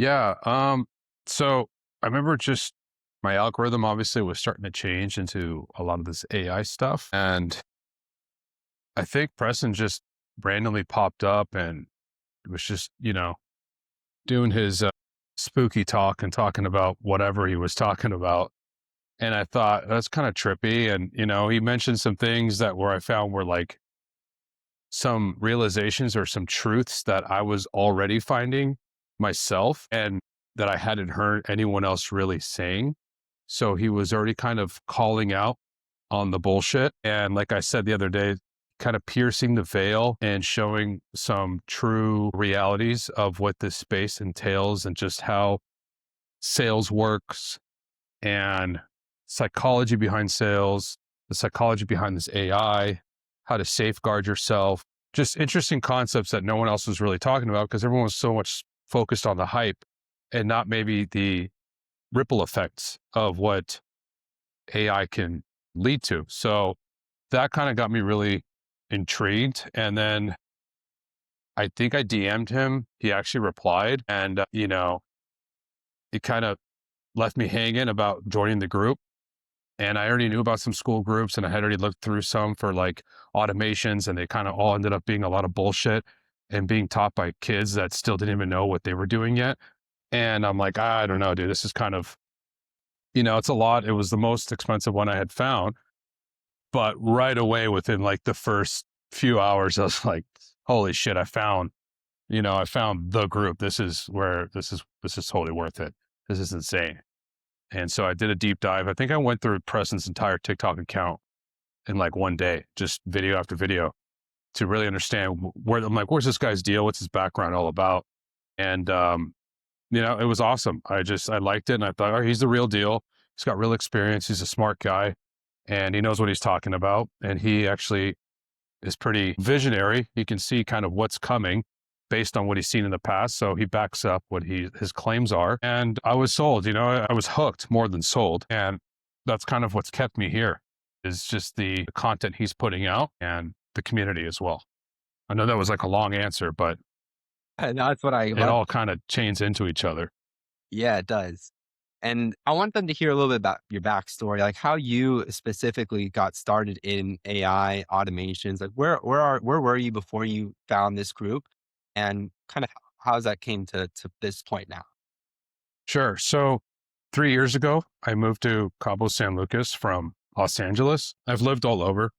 Yeah. So I remember just my algorithm obviously was starting to change into a lot of this AI stuff. And I think Preston just randomly popped up and was just, doing his spooky talk and talking about whatever he was talking about. And I thought that's kind of trippy. And, he mentioned some things that where I found were like some realizations or some truths that I was already finding myself and that I hadn't heard anyone else really saying. So he was already kind of calling out on the bullshit. And like I said the other day, kind of piercing the veil and showing some true realities of what this space entails and just how sales works and psychology behind sales, the psychology behind this AI, how to safeguard yourself, just interesting concepts that no one else was really talking about because everyone was so much focused on the hype and not maybe the ripple effects of what AI can lead to. So that kind of got me really intrigued. And then I think I DM'd him. He actually replied and, it kind of left me hanging about joining the group. And I already knew about some school groups and I had already looked through some for like automations and they kind of all ended up being a lot of bullshit and being taught by kids that still didn't even know what they were doing yet. And I'm like, I don't know, dude, this is kind of, it's a lot. It was the most expensive one I had found. But right away within like the first few hours, I was like, holy shit, I found the group. This is totally worth it. This is insane. And so I did a deep dive. I think I went through Preston's entire TikTok account in like one day, just video after video to really understand where I'm like, where's this guy's deal? What's his background all about? And, it was awesome. I liked it. And I thought, oh, he's the real deal. He's got real experience. He's a smart guy and he knows what he's talking about. And he actually is pretty visionary. He can see kind of what's coming based on what he's seen in the past. So he backs up what his claims are. And I was sold, I was hooked more than sold. And that's kind of what's kept me here is just the content he's putting out and the community as well. I know that was like a long answer, but And that's what I it love. all kind of chains into each other. Yeah, it does. And I want them to hear a little bit about your backstory, like how you specifically got started in AI automations. Like where were you before you found this group, and kind of how's that came to this point now? Sure. So 3 years ago, I moved to Cabo San Lucas from Los Angeles. I've lived all over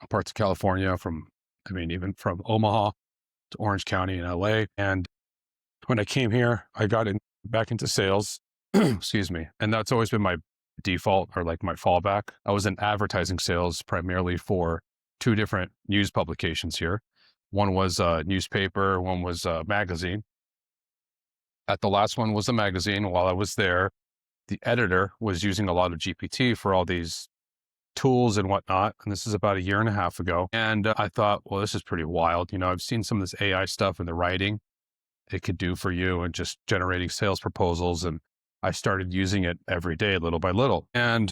parts of California even from Omaha to Orange County in LA. And when I came here, I got back into sales, excuse me. And that's always been my default or like my fallback. I was in advertising sales primarily for two different news publications here. One was a newspaper, one was a magazine. At the last one was a magazine. While I was there, the editor was using a lot of GPT for all these tools and whatnot. And this is about a year and a half ago. And I thought, well, this is pretty wild. I've seen some of this AI stuff in the writing it could do for you and just generating sales proposals. And I started using it every day, little by little. And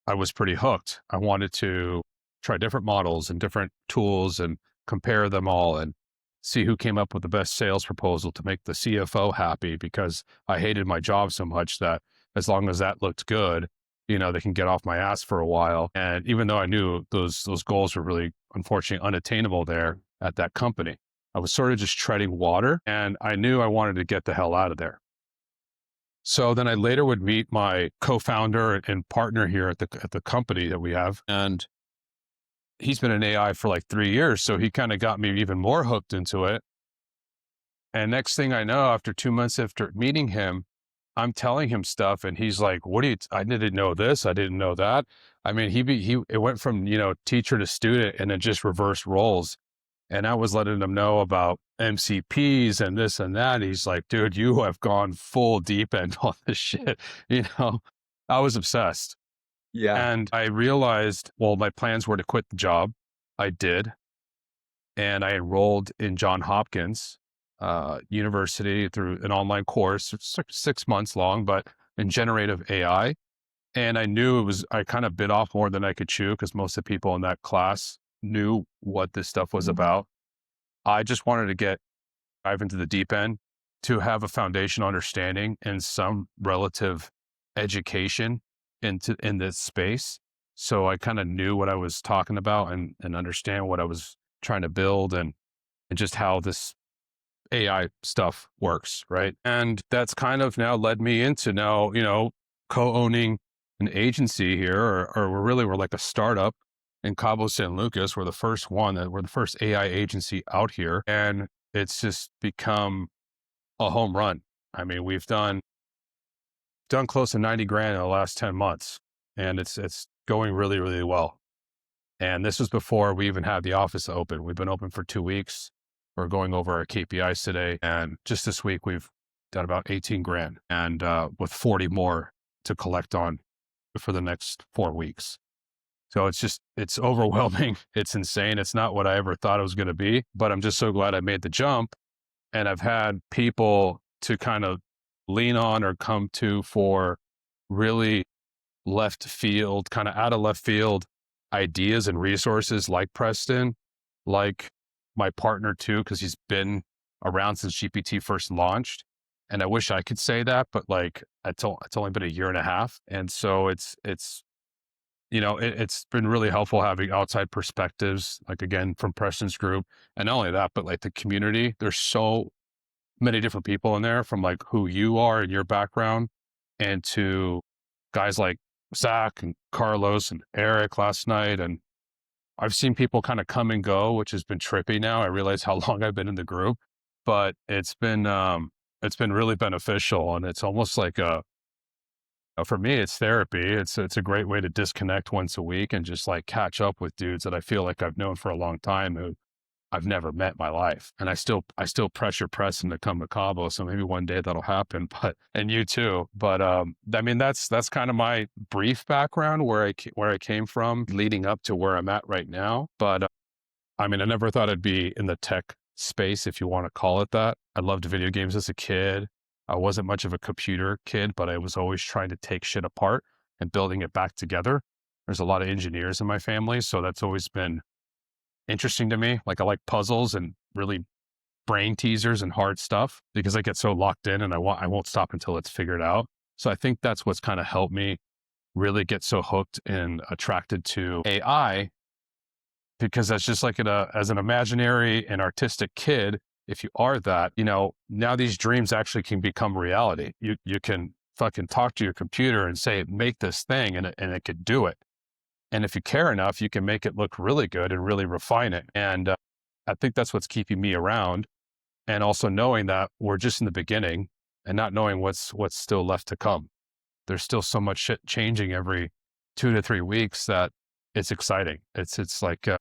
I was pretty hooked. I wanted to try different models and different tools and compare them all and see who came up with the best sales proposal to make the CFO happy because I hated my job so much that as long as that looked good, they can get off my ass for a while. And even though I knew those goals were really unfortunately unattainable there at that company, I was sort of just treading water and I knew I wanted to get the hell out of there. So then I later would meet my co-founder and partner here at the company that we have. And he's been in AI for like 3 years. So he kind of got me even more hooked into it. And next thing I know, after 2 months after meeting him, I'm telling him stuff and he's like, I didn't know this. I didn't know that. I mean, it went from, teacher to student and it just reversed roles. And I was letting him know about MCPs and this and that. He's like, dude, you have gone full deep end on this shit. I was obsessed. Yeah. And I realized, well, my plans were to quit the job. I did. And I enrolled in John Hopkins University through an online course. It's 6 months long, but in generative AI. And I knew I kind of bit off more than I could chew because most of the people in that class knew what this stuff was about. I just wanted to dive into the deep end, to have a foundational understanding and some relative education in this space. So I kind of knew what I was talking about and understand what I was trying to build and just how this AI stuff works, right? And that's kind of now led me into now, co-owning an agency here, or we're like a startup in Cabo San Lucas. We're the first one that we're the first AI agency out here. And it's just become a home run. I mean, we've done close to 90 grand in the last 10 months, and it's going really, really well. And this was before we even had the office open. We've been open for 2 weeks. We're going over our KPIs today. And just this week, we've done about 18 grand and with 40 more to collect on for the next 4 weeks. So it's overwhelming. It's insane. It's not what I ever thought it was going to be, but I'm just so glad I made the jump. And I've had people to kind of lean on or come to for really left field, kind of out of left field ideas and resources like Preston, like my partner too, because he's been around since GPT first launched. And I wish I could say that, but like it's only been a year and a half. And so it's been really helpful having outside perspectives, like again, from Preston's group. And not only that, but like the community, there's so many different people in there from like who you are and your background and to guys like Zach and Carlos and Eric last night. And I've seen people kind of come and go, which has been trippy now. I realize how long I've been in the group, but it's been really beneficial. And it's almost like for me, it's therapy. It's a great way to disconnect once a week and just like catch up with dudes that I feel like I've known for a long time who I've never met in my life. And I still pressure Preston to come to Cabo. So maybe one day that'll happen, and you too. But, I mean, that's kind of my brief background where I came from leading up to where I'm at right now. But I mean, I never thought I'd be in the tech space, if you want to call it that. I loved video games as a kid. I wasn't much of a computer kid, but I was always trying to take shit apart and building it back together. There's a lot of engineers in my family, so that's always been interesting to me. Like I like puzzles and really brain teasers and hard stuff because I get so locked in and I won't stop until it's figured out. So I think that's what's kind of helped me really get so hooked and attracted to AI, because that's just like as an imaginary and artistic kid, if you are that, now these dreams actually can become reality. You can fucking talk to your computer and say, make this thing, and it could do it. And if you care enough, you can make it look really good and really refine it. And I think that's what's keeping me around. And also knowing that we're just in the beginning and not knowing what's still left to come. There's still so much shit changing every 2 to 3 weeks that it's exciting. It's like, I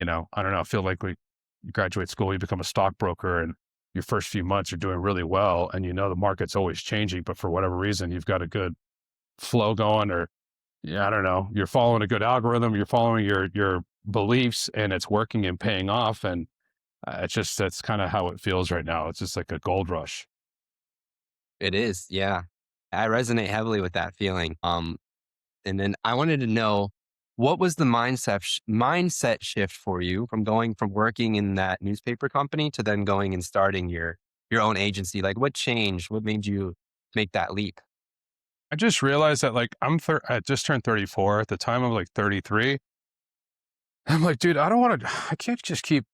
don't know, I feel like you graduate school, you become a stockbroker, and your first few months are doing really well. And the market's always changing, but for whatever reason, you've got a good flow going, or yeah, I don't know, you're following a good algorithm, you're following your beliefs, and it's working and paying off. And that's kind of how it feels right now. It's just like a gold rush. It is, yeah. I resonate heavily with that feeling. And then I wanted to know, what was the mindset shift for you from going from working in that newspaper company to then going and starting your own agency? Like, what changed? What made you make that leap? I just realized that like I just turned 34. At the time I'm like 33. I'm like, dude, I can't just keep,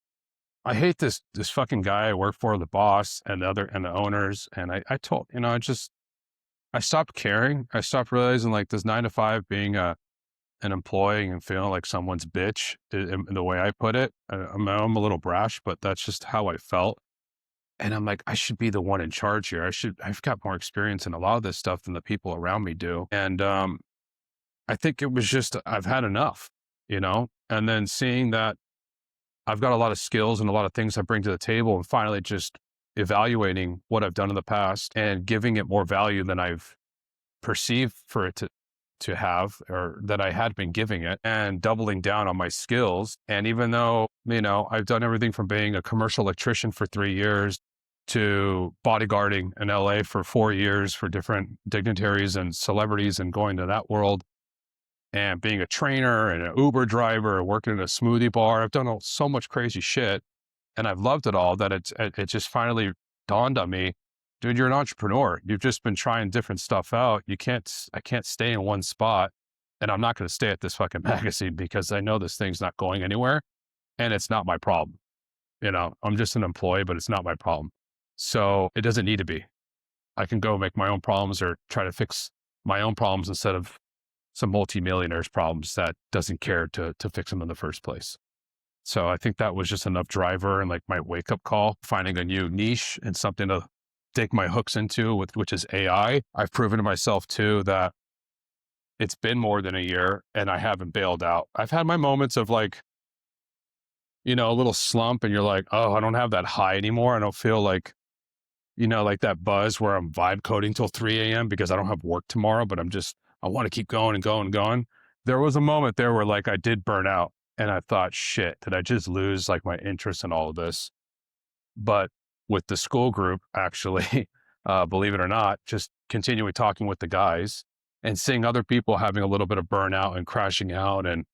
I hate this fucking guy I work for, the boss and the owners. And I told, I stopped caring. I stopped realizing like this 9 to 5 being an employee and feeling like someone's bitch in the way I put it. I'm a little brash, but that's just how I felt. And I'm like, I should be the one in charge here. I've got more experience in a lot of this stuff than the people around me do. And I think it was just, I've had enough, and then seeing that I've got a lot of skills and a lot of things I bring to the table, and finally just evaluating what I've done in the past and giving it more value than I've perceived for it to have, or that I had been giving it, and doubling down on my skills. And even though, I've done everything from being a commercial electrician for 3 years to bodyguarding in LA for 4 years for different dignitaries and celebrities and going to that world, and being a trainer and an Uber driver, working in a smoothie bar. I've done so much crazy shit, and I've loved it all, that it just finally dawned on me dude, you're an entrepreneur. You've just been trying different stuff out. I can't stay in one spot, and I'm not going to stay at this fucking magazine because I know this thing's not going anywhere and it's not my problem. I'm just an employee, but it's not my problem. So it doesn't need to be. I can go make my own problems or try to fix my own problems instead of some multimillionaire's problems that doesn't care to fix them in the first place. So I think that was just enough driver and like my wake up call, finding a new niche and something to dig my hooks into with which is AI. I've proven to myself too that it's been more than a year and I haven't bailed out. I've had my moments of like, a little slump and you're like, oh, I don't have that high anymore. I don't feel like, like that buzz where I'm vibe coding till 3 a.m. because I don't have work tomorrow, but I want to keep going and going and going. There was a moment there where like I did burn out and I thought, shit, did I just lose like my interest in all of this? But with the school group, actually, believe it or not, just continuing talking with the guys and seeing other people having a little bit of burnout and crashing out and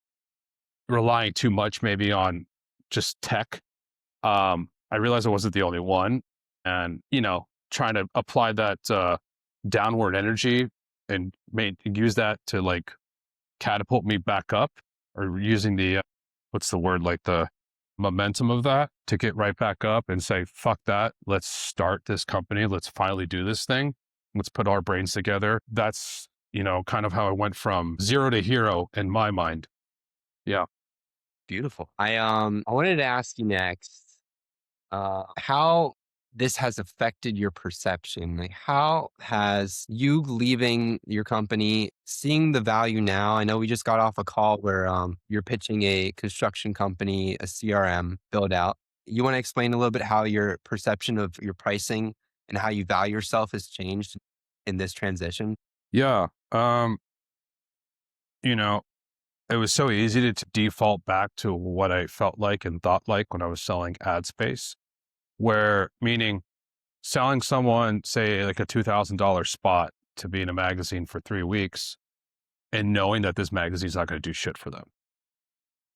relying too much maybe on just tech. I realized I wasn't the only one. And, trying to apply that downward energy and use that to like catapult me back up or using the, what's the word, like the momentum of that to get right back up and say, fuck that. Let's start this company. Let's finally do this thing. Let's put our brains together. That's, kind of how I went from zero to hero in my mind. Yeah. Beautiful. I wanted to ask you next, how this has affected your perception. Like, how has you leaving your company, seeing the value now? I know we just got off a call where you're pitching a construction company, a CRM build out. You want to explain a little bit how your perception of your pricing and how you value yourself has changed in this transition? Yeah. You know, it was so easy to default back to what I felt like and thought like when I was selling ad space, where meaning selling someone, say, like a $2,000 spot to be in a magazine for 3 weeks and knowing that this magazine's not going to do shit for them.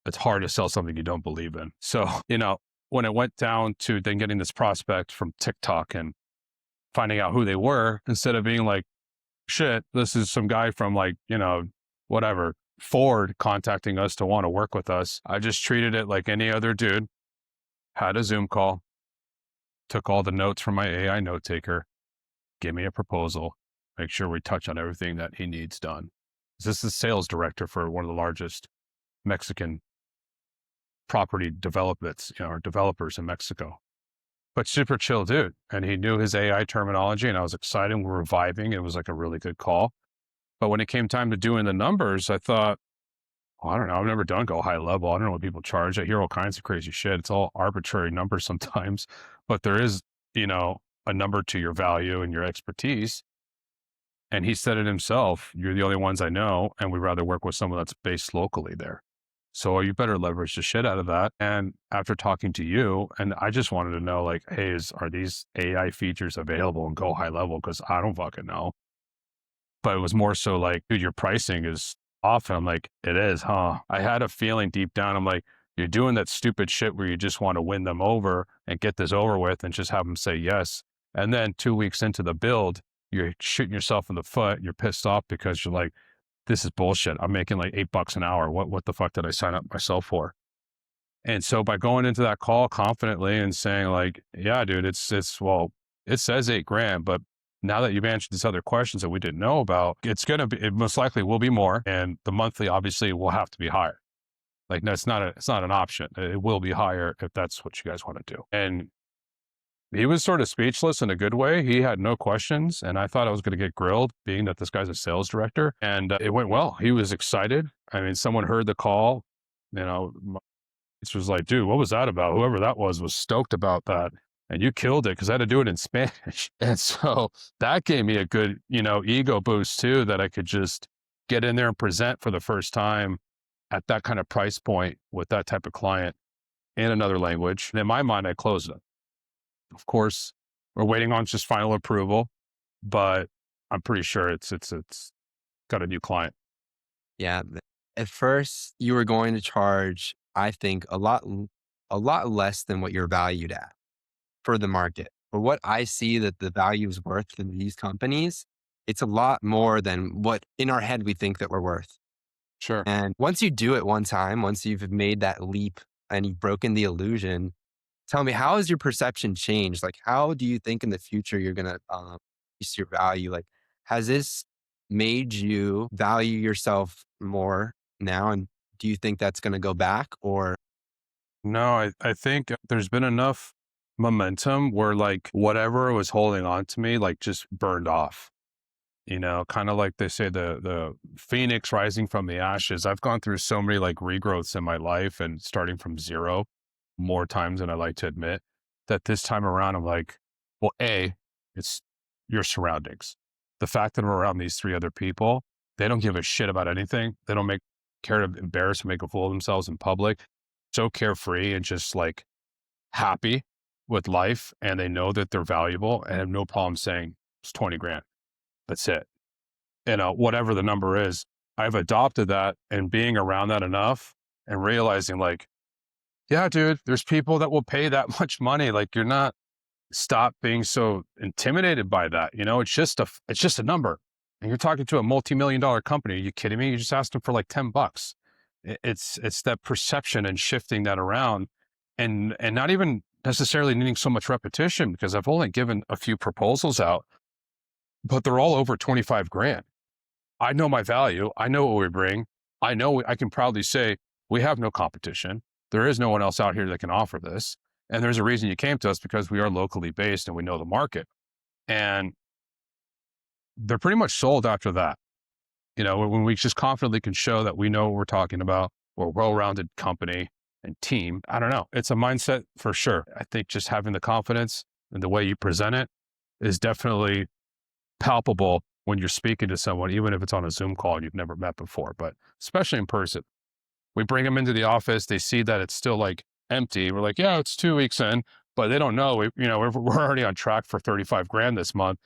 It's hard to sell something you don't believe in. So, when it went down to then getting this prospect from TikTok and finding out who they were, instead of being like, shit, this is some guy from like, whatever, Ford contacting us to want to work with us. I just treated it like any other dude, had a Zoom call, took all the notes from my AI note taker, give me a proposal, make sure we touch on everything that he needs done. This is sales director for one of the largest Mexican property developments, or developers in Mexico, but super chill dude. And he knew his AI terminology and I was excited. We're reviving. It was like a really good call. But when it came time to doing the numbers, I thought, I don't know. I've never done go high level. I don't know what people charge. I hear all kinds of crazy shit. It's all arbitrary numbers sometimes, but there is, a number to your value and your expertise. And he said it himself. You're the only ones I know. And we'd rather work with someone that's based locally there. So you better leverage the shit out of that. And after talking to you, and I just wanted to know like, hey, are these AI features available and go high level? Cause I don't fucking know. But it was more so like, dude, your pricing is off. And I'm like, it is, huh? I had a feeling deep down. I'm like, you're doing that stupid shit where you just want to win them over and get this over with and just have them say yes. And then 2 weeks into the build, you're shooting yourself in the foot. You're pissed off because you're like, this is bullshit. I'm making like $8 an hour. What the fuck did I sign up myself for? And so by going into that call confidently and saying like, yeah, dude, well, it says 8 grand, but now that you've answered these other questions that we didn't know about, it most likely will be more. And the monthly obviously will have to be higher. Like, no, it's not an option. It will be higher if that's what you guys want to do. And he was sort of speechless in a good way. He had no questions. And I thought I was going to get grilled being that this guy's a sales director, and it went well. He was excited. I mean, someone heard the call, it was like, dude, what was that about? Whoever that was stoked about that. And you killed it because I had to do it in Spanish. And so that gave me a good, ego boost too, that I could just get in there and present for the first time at that kind of price point with that type of client in another language. And in my mind, I closed it. Of course, we're waiting on just final approval, but I'm pretty sure it's got a new client. Yeah. At first, you were going to charge, I think, a lot less than what you're valued at for the market. or what I see that the value is worth in these companies, it's a lot more than what in our head we think that we're worth. Sure. And once you do it one time, once you've made that leap and you've broken the illusion, tell me, how has your perception changed? Like, how do you think in the future you're gonna increase your value? Like, has this made you value yourself more now? And do you think that's gonna go back? Or No, I think there's been enough momentum where like whatever was holding on to me, like just burned off. Kind of like they say the phoenix rising from the ashes. I've gone through so many like regrowths in my life and starting from zero more times than I like to admit that this time around I'm like, well, it's your surroundings. The fact that I'm around these three other people, they don't give a shit about anything. They don't make care to embarrass and make a fool of themselves in public. So carefree and just like happy with life, and they know that they're valuable and have no problem saying it's 20 grand. That's it. Whatever the number is, I've adopted that and being around that enough and realizing like, yeah, dude, there's people that will pay that much money. Like you're not stop being so intimidated by that. It's just a number. And you're talking to a multi-million dollar company. Are you kidding me? You just asked them for like 10 bucks. It's that perception and shifting that around and not even necessarily needing so much repetition because I've only given a few proposals out, but they're all over 25 grand. I know my value. I know what we bring. I know I can proudly say we have no competition. There is no one else out here that can offer this. And there's a reason you came to us because we are locally based and we know the market. And they're pretty much sold after that. When we just confidently can show that we know what we're talking about, we're a well-rounded company and team. I don't know. It's a mindset for sure. I think just having the confidence and the way you present it is definitely palpable when you're speaking to someone, even if it's on a Zoom call and you've never met before, but especially in person. We bring them into the office. They see that it's still like empty. We're like, yeah, it's 2 weeks in, but they don't know. We're already on track for 35 grand this month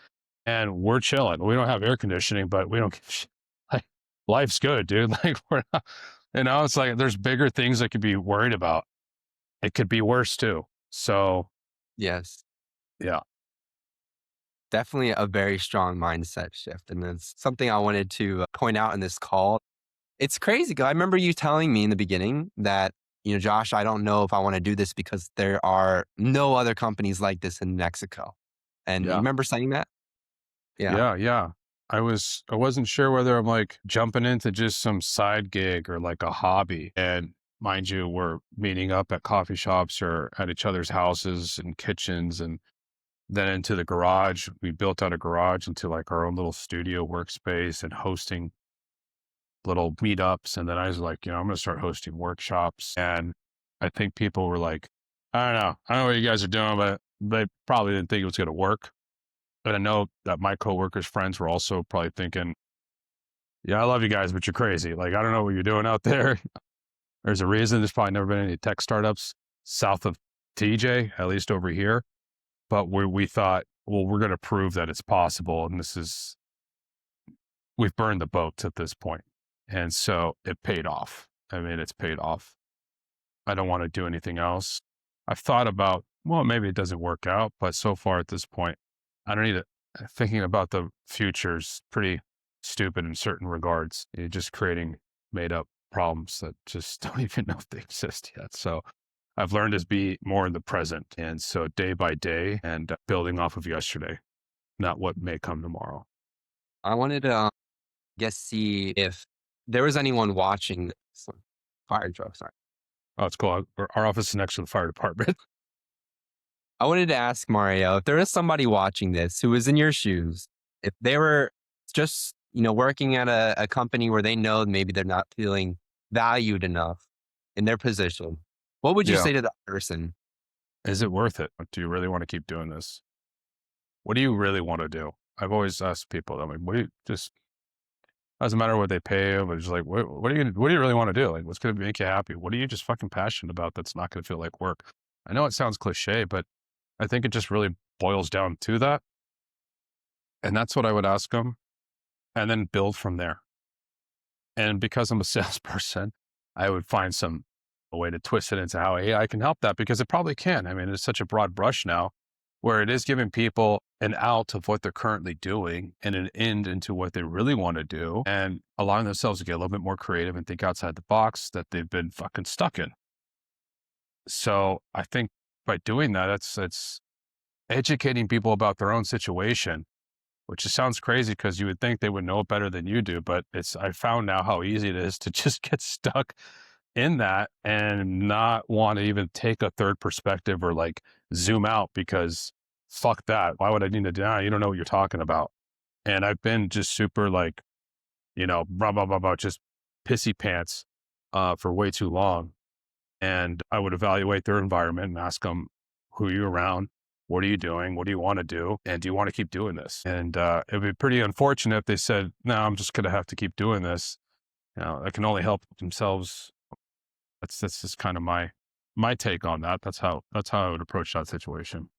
and we're chilling. We don't have air conditioning, but we don't give a shit. Like, life's good, dude. Like we're not, it's like there's bigger things I could be worried about. It could be worse too. So yes, yeah, definitely a very strong mindset shift. And it's something I wanted to point out in this call. It's crazy. 'Cause I remember you telling me in the beginning that, Josh, I don't know if I want to do this because there are no other companies like this in Mexico. And you yeah. remember saying that? Yeah. Yeah, yeah. I wasn't sure whether I'm like jumping into just some side gig or like a hobby. And mind you, we're meeting up at coffee shops or at each other's houses and kitchens and then into the garage. We built out a garage into like our own little studio workspace and hosting little meetups. And then I was like, I'm going to start hosting workshops. And I think people were like, I don't know. I don't know what you guys are doing, but they probably didn't think it was going to work. And I know that my coworkers' friends were also probably thinking, yeah, I love you guys, but you're crazy. Like, I don't know what you're doing out there. There's a reason there's probably never been any tech startups south of TJ, at least over here. But we thought, well, we're going to prove that it's possible. And we've burned the boats at this point. And so it paid off. I mean, it's paid off. I don't want to do anything else. I've thought about, well, maybe it doesn't work out, but so far at this point, I don't need it. Thinking about the future is pretty stupid in certain regards. You're just creating made up problems that just don't even know if they exist yet. So I've learned to be more in the present. And so day by day and building off of yesterday, not what may come tomorrow. I wanted to guess see if there was anyone watching this. Fire truck, sorry. Oh, it's cool. Our office is next to the fire department. I wanted to ask Mario if there is somebody watching this who is in your shoes, if they were just, working at a company where they know maybe they're not feeling valued enough in their position, what would you Yeah. say to that person? Is it worth it? Do you really want to keep doing this? What do you really want to do? I've always asked people, I mean, what do you just, doesn't matter what they pay you, but it's like, what do you really want to do? Like, what's going to make you happy? What are you just fucking passionate about that's not going to feel like work? I know it sounds cliche, but I think it just really boils down to that. And that's what I would ask them and then build from there. And because I'm a salesperson, I would find a way to twist it into how AI can help that because it probably can. I mean, it's such a broad brush now. where it is giving people an out of what they're currently doing and an end into what they really want to do and allowing themselves to get a little bit more creative and think outside the box that they've been fucking stuck in. So I think by doing that, it's educating people about their own situation, which just sounds crazy because you would think they would know it better than you do. But it's, I found now how easy it is to just get stuck in that and not want to even take a third perspective or like zoom out because fuck that. Why would I need to do that? You don't know what you're talking about. And I've been just super like, blah, blah, blah, blah, just pissy pants for way too long. And I would evaluate their environment and ask them, who are you around? What are you doing? What do you want to do? And do you want to keep doing this? And it'd be pretty unfortunate if they said, no, I'm just going to have to keep doing this. They can only help themselves. That's just kind of my take on that. That's how I would approach that situation.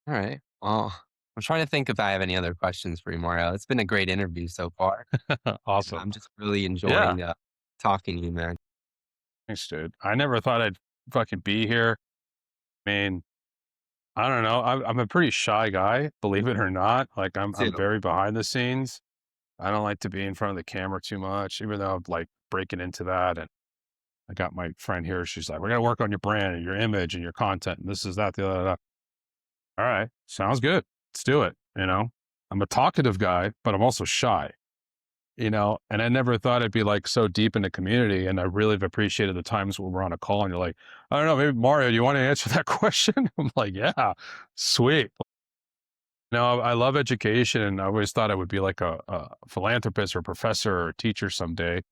All right. Well, I'm trying to think if I have any other questions for you, Mario. It's been a great interview so far. And Awesome. I'm just really Yeah. enjoying talking to you, man. Thanks, dude. I never thought I'd fucking be here. I mean, I don't know. I'm a pretty shy guy, believe it or not. Like I'm Too. very behind the scenes. I don't like to be in front of the camera too much, even though I'm like breaking into that. And I got my friend here. She's like, "We're gonna work on your brand and your image and your content. And this is that, the other." All right, sounds good. Let's do it. I'm a talkative guy, but I'm also shy. And I never thought I'd be like so deep in the community. And I really have appreciated the times when we're on a call and you're like, I don't know, maybe Mario, do you want to answer that question? I'm like, yeah, sweet. I love education and I always thought I would be like a philanthropist or professor or teacher someday.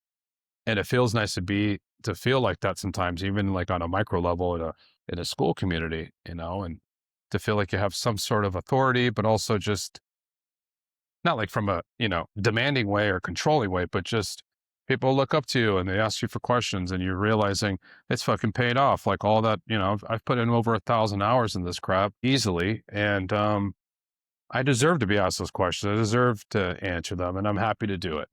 And it feels nice to feel like that sometimes, even like on a micro level in a school community, and to feel like you have some sort of authority, but also just not like from a, demanding way or controlling way, but just people look up to you and they ask you for questions and you're realizing it's fucking paid off. Like all that, I've put in over 1,000 hours in this crap easily. And I deserve to be asked those questions. I deserve to answer them and I'm happy to do it.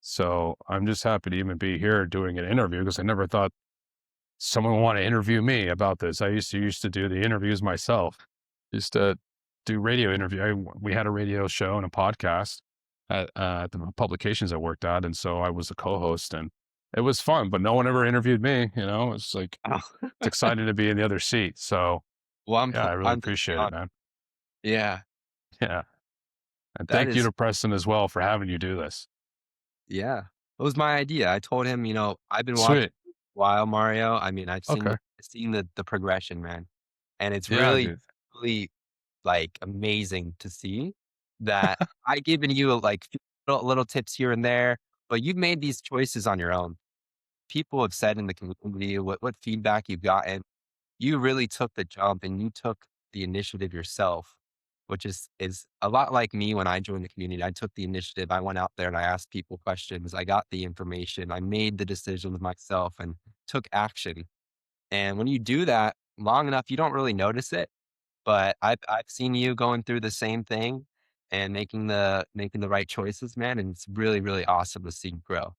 So I'm just happy to even be here doing an interview because I never thought someone would want to interview me about this. I used to do the interviews myself. Used to do radio interview. We had a radio show and a podcast at the publications I worked at, and so I was a co-host, and it was fun. But no one ever interviewed me. It's like Oh. it's exciting to be in the other seat. So Well, yeah, I really I'm totally appreciate it, on. man. Yeah, Yeah, and that thank you is to Preston as well for having you do this. yeah. It was my idea. I told him, I've been watching Sweet. a while, Mario. I mean, Okay. I've seen the progression, man. And it's Yeah, really, dude. really like amazing to see that I given you like little tips here and there, but you've made these choices on your own. People have said in the community what feedback you've gotten. You really took the jump and you took the initiative yourself, which is a lot like me when I joined the community. I took the initiative. I went out there and I asked people questions. I got the information. I made the decisions myself and took action. And when you do that long enough, you don't really notice it. But I've seen you going through the same thing and making the right choices, man. And it's really, really awesome to see you grow.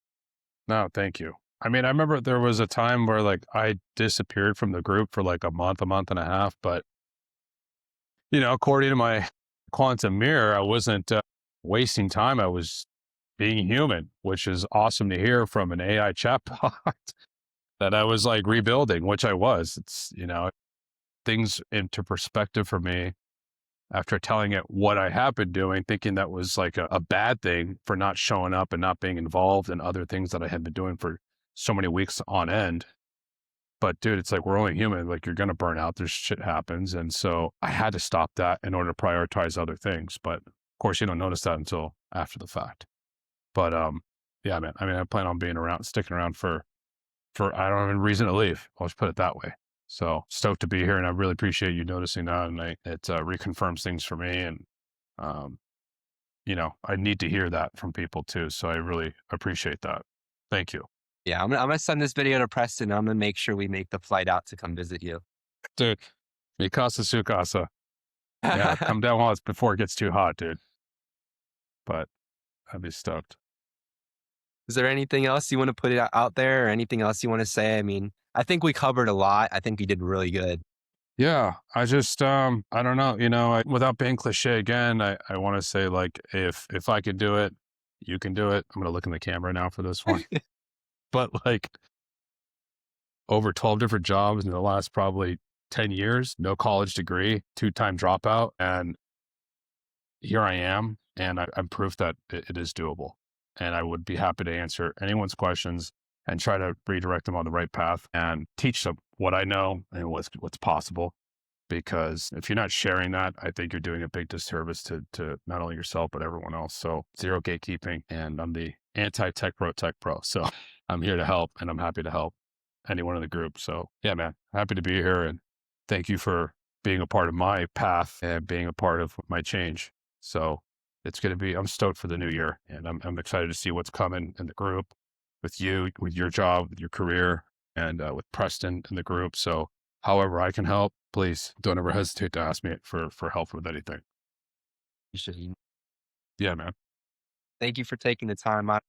No, thank you. I mean, I remember there was a time where like I disappeared from the group for like a month and a half, but according to my quantum mirror, I wasn't wasting time. I was being human, which is awesome to hear from an AI chatbot that I was like rebuilding, which I was. It's, things into perspective for me after telling it what I have been doing, thinking that was like a bad thing for not showing up and not being involved in other things that I had been doing for so many weeks on end. But dude, it's like we're only human. Like you're gonna burn out. There's shit happens, and so I had to stop that in order to prioritize other things. But of course, you don't notice that until after the fact. But yeah, man. I mean, I plan on being around, sticking around for I don't have a reason to leave. I'll just put it that way. So stoked to be here, and I really appreciate you noticing that, and it reconfirms things for me, and um, I need to hear that from people too. So I really appreciate that. Thank you, Yeah, I'm gonna send this video to Preston. I'm gonna make sure we make the flight out to come visit you. dude. Mikasa Sukasa. Yeah, come down while it's before it gets too hot, dude. But I'd be stoked. Is there anything else you want to put it out there or anything else you want to say? I mean, I think we covered a lot. I think we did really good. Yeah, I just, I don't know, without being cliche again, I want to say like, if I could do it, you can do it. I'm going to look in the camera now for this one, but like over 12 different jobs in the last probably 10 years, no college degree, two-time dropout. And here I am. And I'm proof that it is doable. And I would be happy to answer anyone's questions and try to redirect them on the right path and teach them what I know and what's possible. Because if you're not sharing that, I think you're doing a big disservice to not only yourself but everyone else. So zero gatekeeping, and I'm the anti tech pro. So I'm here to help, and I'm happy to help anyone in the group. So yeah, man, happy to be here, and thank you for being a part of my path and being a part of my change. So it's going to be, I'm stoked for the new year, and I'm excited to see what's coming in the group with you, with your job, with your career, and with Preston in the group. So however I can help, please don't ever hesitate to ask me for help with anything. You should. Yeah, man. Thank you for taking the time out